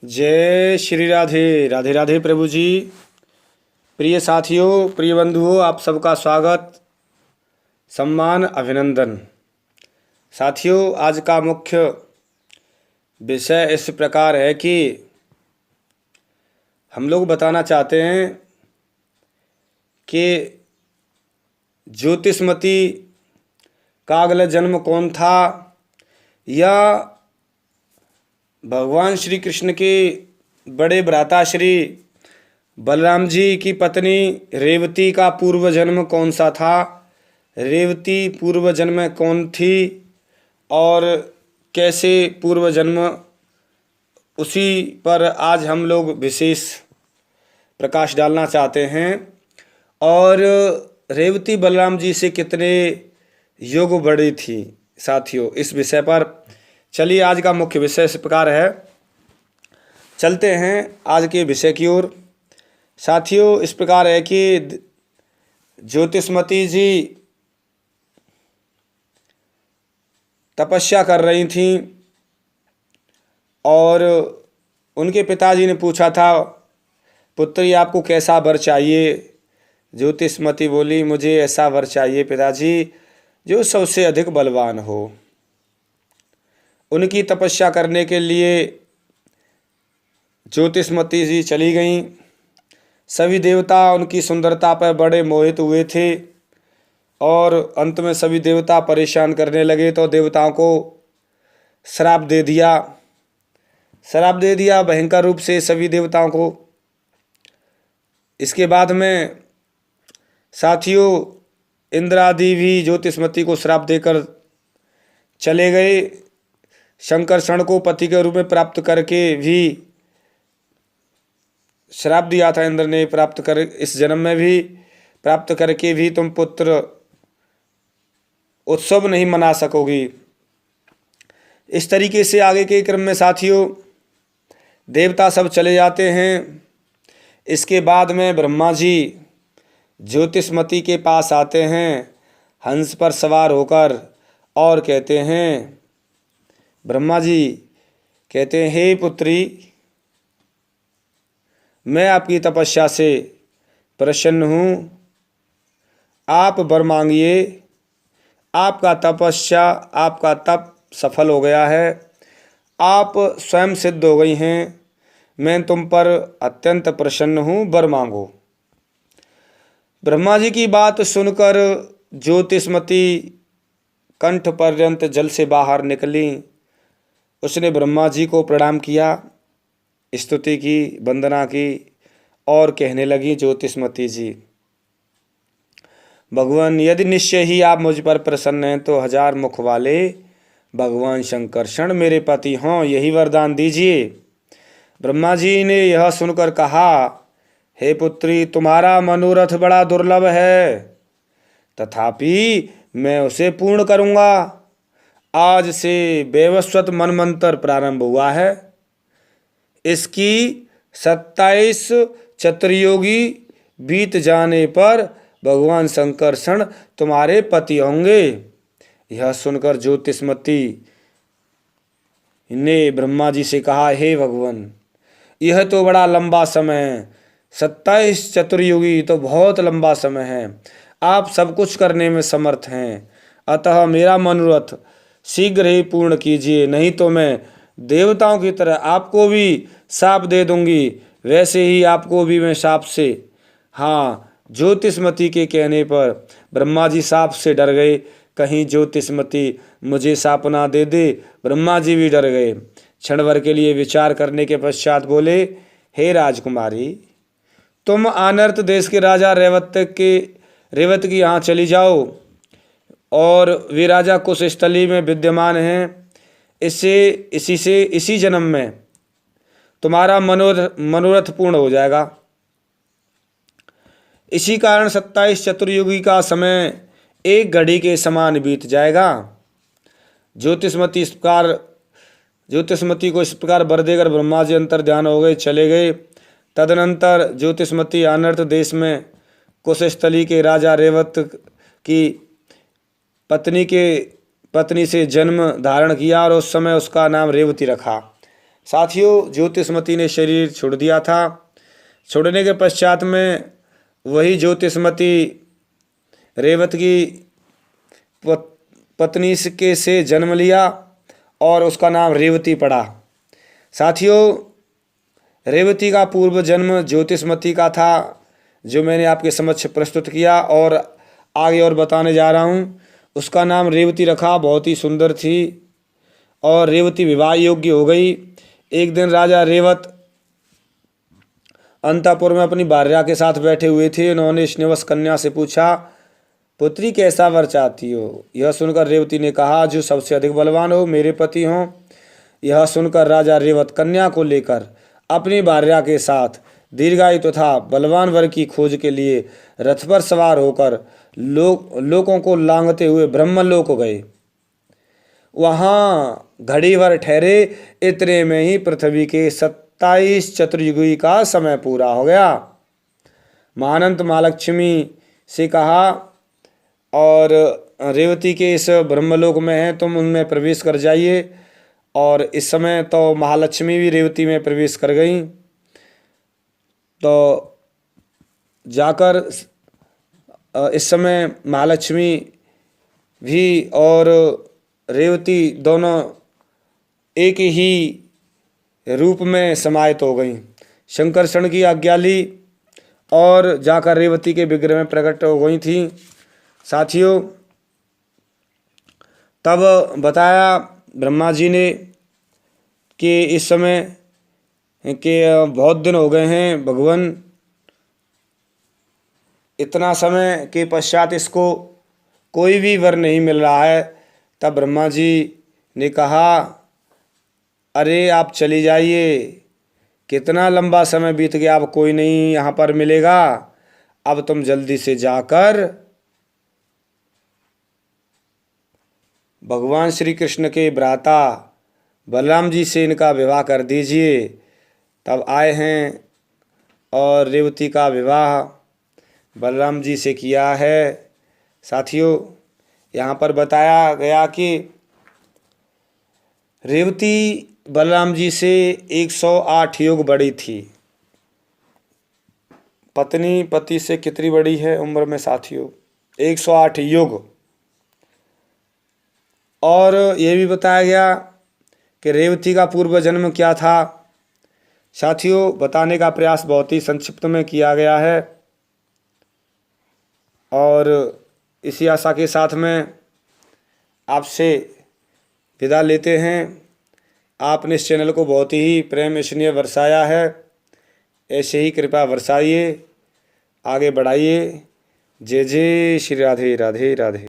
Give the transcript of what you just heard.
जय श्री राधे राधे राधे प्रभु जी। प्रिय साथियों, प्रिय बंधुओं, आप सबका स्वागत, सम्मान, अभिनंदन। साथियों, आज का मुख्य विषय इस प्रकार है कि हम लोग बताना चाहते हैं कि ज्योतिषमती का अगला जन्म कौन था, या भगवान श्री कृष्ण के बड़े भ्राता श्री बलराम जी की पत्नी रेवती का पूर्व जन्म कौन सा था, रेवती पूर्व जन्म कौन थी और कैसे पूर्व जन्म, उसी पर आज हम लोग विशेष प्रकाश डालना चाहते हैं। और रेवती बलराम जी से कितने युग बड़ी थी साथियों, इस विषय पर चलिए आज का मुख्य विषय इस प्रकार है। चलते हैं आज के विषय की ओर। साथियों, इस प्रकार है कि ज्योतिषमती जी तपस्या कर रही थीं और उनके पिताजी ने पूछा था, पुत्री आपको कैसा वर चाहिए। ज्योतिषमती बोली, मुझे ऐसा वर चाहिए पिताजी जो सबसे अधिक बलवान हो। उनकी तपस्या करने के लिए ज्योतिषमती जी चली गईं। सभी देवता उनकी सुंदरता पर बड़े मोहित हुए थे और अंत में सभी देवता परेशान करने लगे तो देवताओं को श्राप दे दिया भयंकर रूप से सभी देवताओं को। इसके बाद में साथियों, इंद्र आदि भी ज्योतिषमती को श्राप देकर चले गए। शंकरषण को पति के रूप में प्राप्त करके भी श्राप दिया था इंद्र ने, प्राप्त कर इस जन्म में भी प्राप्त करके भी तुम पुत्र उत्सव नहीं मना सकोगी। इस तरीके से आगे के क्रम में साथियों देवता सब चले जाते हैं। इसके बाद में ब्रह्मा जी ज्योतिषमती के पास आते हैं हंस पर सवार होकर और कहते हैं, ब्रह्मा जी कहते हैं, हे पुत्री, मैं आपकी तपस्या से प्रसन्न हूँ, आप वर मांगिए। आपका तप सफल हो गया है, आप स्वयं सिद्ध हो गई हैं, मैं तुम पर अत्यंत प्रसन्न हूँ, वर मांगो। ब्रह्मा जी की बात सुनकर ज्योतिषमती कंठ पर्यंत जल से बाहर निकली। उसने ब्रह्मा जी को प्रणाम किया, स्तुति की, वंदना की और कहने लगी, ज्योतिषमती जी, भगवान यदि निश्चय ही आप मुझ पर प्रसन्न हैं तो 1000 मुख वाले भगवान शंकरषण मेरे पति हों, यही वरदान दीजिए। ब्रह्मा जी ने यह सुनकर कहा, हे पुत्री, तुम्हारा मनोरथ बड़ा दुर्लभ है, तथापि मैं उसे पूर्ण करूँगा। आज से वैवस्वत मनमंत्र प्रारंभ हुआ है। इसकी 27 चतुर्युगी बीत जाने पर भगवान शंकरषण तुम्हारे पति होंगे। यह सुनकर ज्योतिषमती ने ब्रह्मा जी से कहा, हे भगवान, यह तो बड़ा लंबा समय है, 27 चतुर्युगी तो बहुत लंबा समय है, आप सब कुछ करने में समर्थ हैं, अतः मेरा मनोरथ शीघ्र ही पूर्ण कीजिए, नहीं तो मैं देवताओं की तरह आपको भी शाप दे दूंगी। वैसे ही आपको भी मैं शाप से, हाँ, ज्योतिषमती के कहने पर ब्रह्मा जी शाप से डर गए, कहीं ज्योतिषमती मुझे शाप ना दे दे। ब्रह्मा जी भी डर गए। क्षण भर के लिए विचार करने के पश्चात बोले, हे राजकुमारी, तुम आनर्त देश के राजा रेवत की यहाँ चली जाओ और वे राजा कुश स्थली में विद्यमान हैं। इसी जन्म में तुम्हारा मनोरथ पूर्ण हो जाएगा। इसी कारण 27 चतुर्युगी का समय एक घड़ी के समान बीत जाएगा। ज्योतिषमती को इस प्रकार वर देकर ब्रह्मा जी अंतर ध्यान हो गए, चले गए। तदनंतर ज्योतिषमती अनर्थ देश में कुशस्थली के राजा रेवत की पत्नी से जन्म धारण किया और उस समय उसका नाम रेवती रखा। साथियों, ज्योतिषमती ने शरीर छोड़ दिया था। छोड़ने के पश्चात में वही ज्योतिषमती रेवती की पत्नी से जन्म लिया और उसका नाम रेवती पड़ा। साथियों, रेवती का पूर्व जन्म ज्योतिषमती का था, जो मैंने आपके समक्ष प्रस्तुत किया और आगे और बताने जा रहा हूँ। उसका नाम रेवती रखा, बहुत ही सुंदर थी और रेवती विवाह योग्य हो गई। एक दिन राजा रेवत अंतःपुर में अपनी भार्या के साथ बैठे हुए थे। उन्होंने स्नेहवश कन्या से पूछा, पुत्री कैसा वर चाहती हो? यह सुनकर रेवती ने कहा, जो सबसे अधिक बलवान हो, मेरे पति हों। यह सुनकर राजा रेवत कन्या को लेकर अपनी भार्या के साथ दीर्घायु तथा बलवान वर की खोज के लिए रथ पर सवार होकर लोगों को लांघते हुए ब्रह्मलोक गए। वहाँ घड़ी भर ठहरे, इतने में ही पृथ्वी के 27 चतुर्युगी का समय पूरा हो गया। महानंत महालक्ष्मी से कहा, और रेवती के इस ब्रह्मलोक में है, तुम उनमें प्रवेश कर जाइए। और इस समय तो महालक्ष्मी भी रेवती में प्रवेश कर गई। तो जाकर इस समय महालक्ष्मी भी और रेवती दोनों एक ही रूप में समाहित हो गई। शंकरषण की आज्ञा ली और जाकर रेवती के विग्रह में प्रकट हो गई थी। साथियों, तब बताया ब्रह्मा जी ने कि इस समय के बहुत दिन हो गए हैं भगवान, इतना समय के पश्चात इसको कोई भी वर नहीं मिल रहा है। तब ब्रह्मा जी ने कहा, अरे आप चली जाइए, कितना लंबा समय बीत गया, अब कोई नहीं यहाँ पर मिलेगा। अब तुम जल्दी से जाकर भगवान श्री कृष्ण के भ्राता बलराम जी से इनका विवाह कर दीजिए। तब आए हैं और रेवती का विवाह बलराम जी से किया है। साथियों, यहाँ पर बताया गया कि रेवती बलराम जी से 108 युग बड़ी थी। पत्नी पति से कितनी बड़ी है उम्र में साथियों? 108 युग। और ये भी बताया गया कि रेवती का पूर्व जन्म क्या था। साथियों, बताने का प्रयास बहुत ही संक्षिप्त में किया गया है और इसी आशा के साथ में आपसे विदा लेते हैं। आपने इस चैनल को बहुत ही प्रेम स्नेह बरसाया है, ऐसे ही कृपा बरसाइए, आगे बढ़ाइए। जय जय श्री राधे राधे राधे।